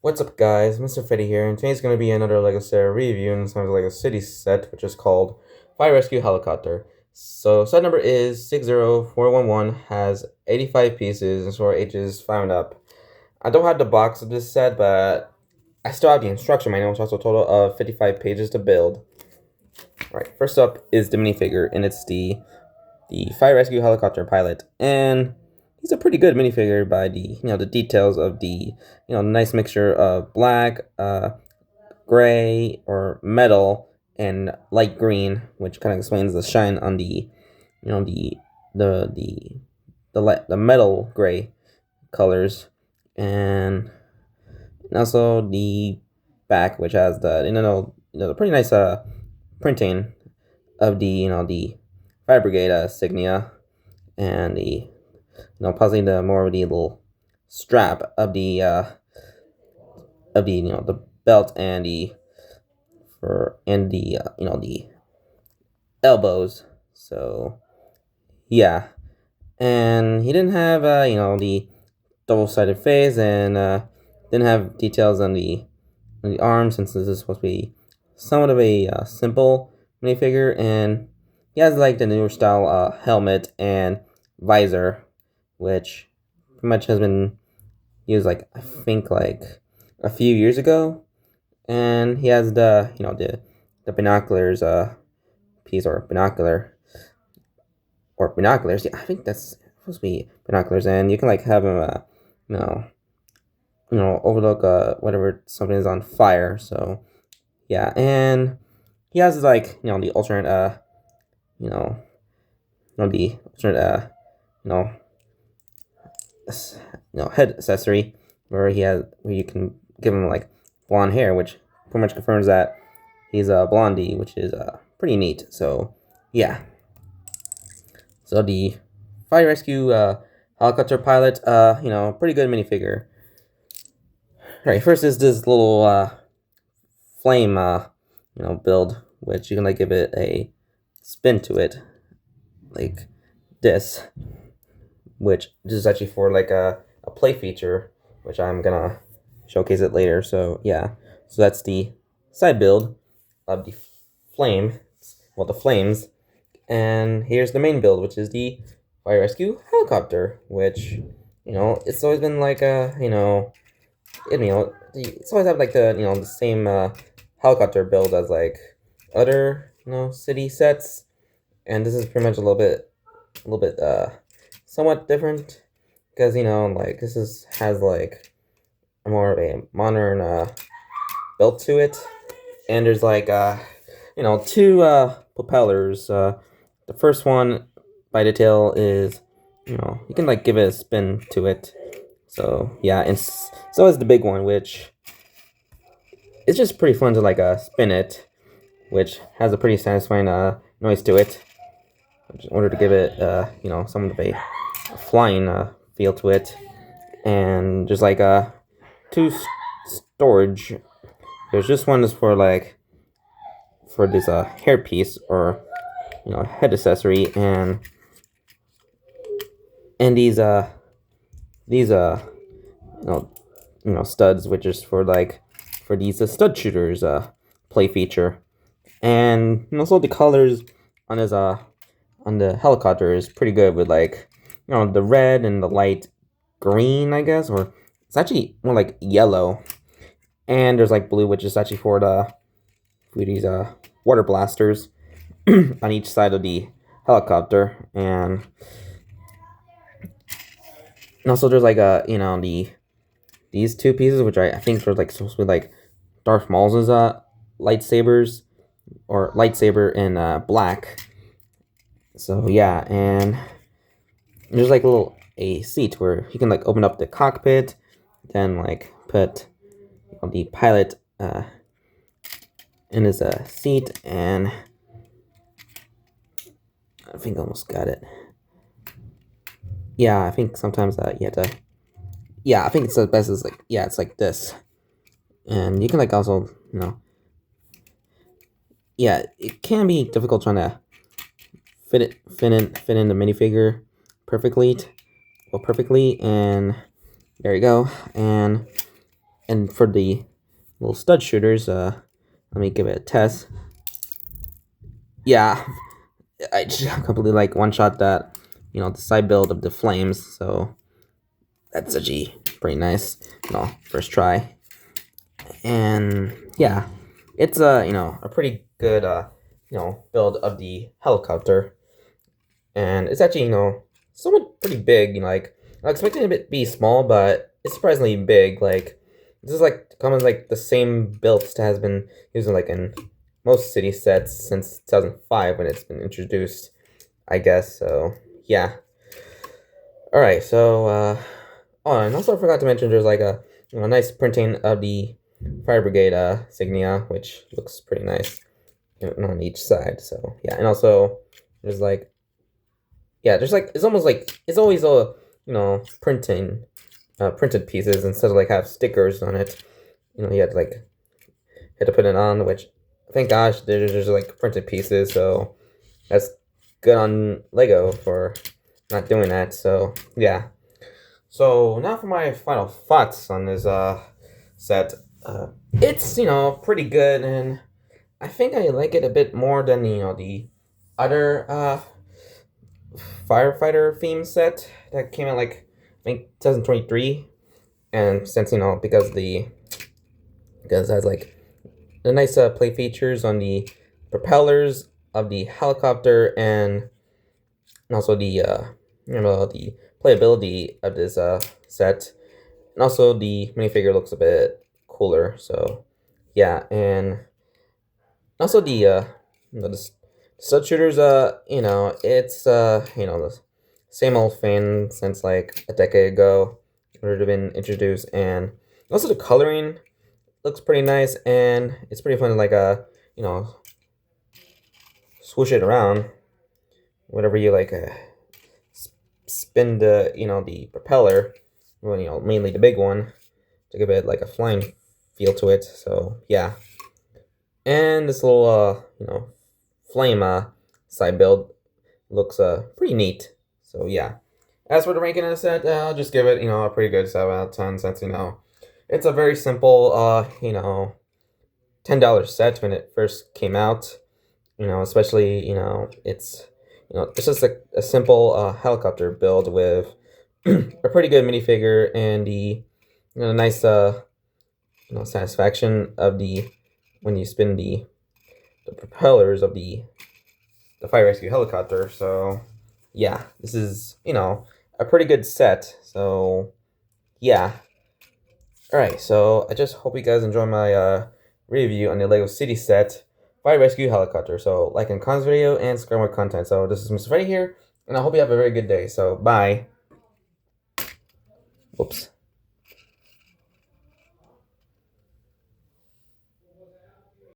What's up, guys? Mr. Fetty here, and today's going to be another LEGO set review in some LEGO City set, which is called Fire Rescue Helicopter. So, set number is 60411, has 85 pieces, and for ages 5 and up. I don't have the box of this set, but I still have the instruction manual, which has a total of 55 pages to build. Alright, first up is the minifigure, and it's the Fire Rescue Helicopter pilot, and he's a pretty good minifigure by the details of the nice mixture of black, gray or metal, and light green, which kind of explains the shine on the the metal gray colors, and also the back, which has the pretty nice printing of the fire brigade insignia, and the possibly the more of the little strap of the the belt, and the the elbows. So yeah, and he didn't have the double-sided face, and didn't have details on the arms, since this is supposed to be somewhat of a simple minifigure, and he has like the newer style helmet and visor, which pretty much has been used like I think like a few years ago. And he has the the binoculars piece, or binoculars. Yeah, I think that's supposed to be binoculars, and you can like have him you know overlook whatever something is on fire. So yeah, and he has like the alternate the alternate head accessory, where you can give him like blonde hair, which pretty much confirms that he's a blondie, which is pretty neat. So yeah, so the fire rescue helicopter pilot, pretty good minifigure. All right, first is this little flame build, which you can like give it a spin to it like this, which this is actually for like a play feature, which I'm gonna showcase it later. So yeah, so that's the side build of the the flames, and here's the main build, which is the fire rescue helicopter, which it's always been like a it's always have like the same helicopter build as like other city sets, and this is pretty much a little bit somewhat different, because like this has like more of a modern built to it, and there's like two propellers. The first one by detail is you can like give it a spin to it. So yeah, and so is the big one, which it's just pretty fun to like spin it, which has a pretty satisfying noise to it, in order to give it somewhat of a flying feel to it. And there's like two storage. There's just one is for like this hair piece, or head accessory, and these studs, which is for like these stud shooters play feature. And also the colors on his on the helicopter is pretty good, with like the red and the light green, I guess, or it's actually more like yellow. And there's like blue, which is actually for these water blasters on each side of the helicopter. And also there's like these two pieces, which I think are like supposed to be like Darth Maul's lightsabers, or lightsaber in black. So yeah, and there's like a seat where you can like open up the cockpit, then like put the pilot in his seat, and I think I almost got it. Yeah, I think sometimes you have to. Yeah, I think it's the best is like, yeah, it's like this, and you can like also yeah, it can be difficult trying to fit in the minifigure perfectly, and there you go. And And for the little stud shooters, let me give it a test. Yeah, I just completely like one shot that, the side build of the flames. So that's actually pretty nice, first try. And yeah, it's a pretty good build of the helicopter, and it's actually somewhat pretty big. Like I was expecting it to be small, but it's surprisingly big. Like this is like common like the same build that has been used like in most city sets since 2005 when it's been introduced, I guess. So yeah. All right. So oh, and also I forgot to mention there's like a nice printing of the fire brigade insignia, which looks pretty nice on each side. So yeah, and also there's like there's like it's almost like it's always a printing printed pieces instead of like have stickers on it. You had to put it on, which thank gosh there's like printed pieces, so that's good on Lego for not doing that. So yeah. So now for my final thoughts on this set. It's pretty good, and I think I like it a bit more than the other firefighter theme set that came out like I think 2023, and since because it has like the nice play features on the propellers of the helicopter, and also the the playability of this set, and also the minifigure looks a bit cooler. So yeah, and also the stud shooters, it's the same old thing since like a decade ago. It would have been introduced, and also the coloring looks pretty nice, and it's pretty fun to like you know swoosh it around whenever you like spin the the propeller, well, mainly the big one, to give it like a flying feel to it. So yeah, and this little flame side build looks pretty neat. So yeah. As for the ranking of the set, I'll just give it a pretty good 7 out of 10, since it's a very simple $10 set when it first came out. Especially it's just a simple helicopter build with a pretty good minifigure, and the nice satisfaction of the when you spin the propellers of the fire rescue helicopter. So yeah, this is a pretty good set. So yeah. All right, so I just hope you guys enjoy my review on the Lego City set fire rescue helicopter. So like and comment video and subscribe more content. So this is Mr. Freddy here, and I hope you have a very good day. So bye. Whoops.